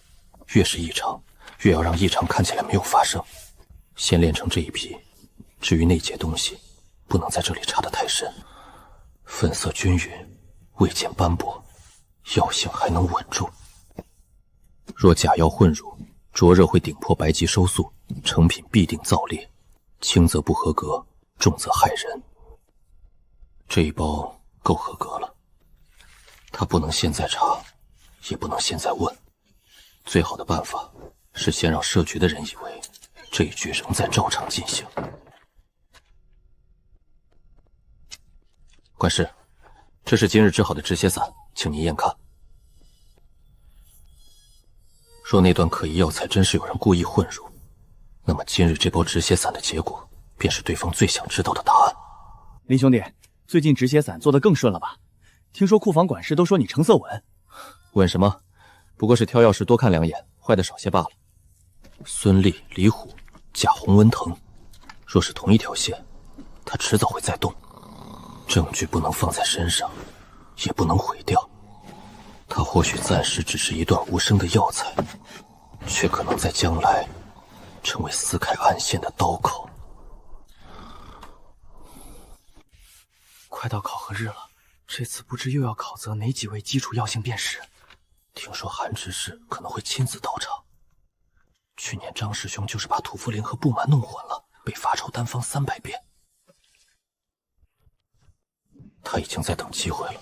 [SPEAKER 10] 越是异常，越要让异常看起来没有发生。先练成这一批，至于那节东西，不能在这里插得太深。粉色均匀，味见斑驳，药性还能稳住。若假药混入，灼热会顶破白剂收束，成品必定燥裂。
[SPEAKER 2] 轻则不合格，重则害人。这一包够合格了，他不能现在查，也不能现在问。最好的办法是先让设局的人以为这一局仍在照常进行。管事，这是今日制好的止血散，请您验看。若那段可疑药材真是有人故意混入，那么今日这包止血散的结果，便是对方最想知道的答案。
[SPEAKER 11] 林兄弟，最近止血散做得更顺了吧？听说库房管事都说你成色稳。
[SPEAKER 2] 稳什么？不过是挑药时多看两眼，坏的少些罢了。孙立、李虎、贾洪、温腾，若是同一条线，他迟早会再动。证据不能放在身上，也不能毁掉。他或许暂时只是一段无声的药材，却可能在将来成为撕开暗线的刀口。
[SPEAKER 11] 快到考核日了，这次不知又要考责哪几位基础药性辨识？
[SPEAKER 2] 听说韩执事可能会亲自到场。去年张师兄就是把土茯苓和布满弄混了，被罚抄单方300遍。他已经在等机会了。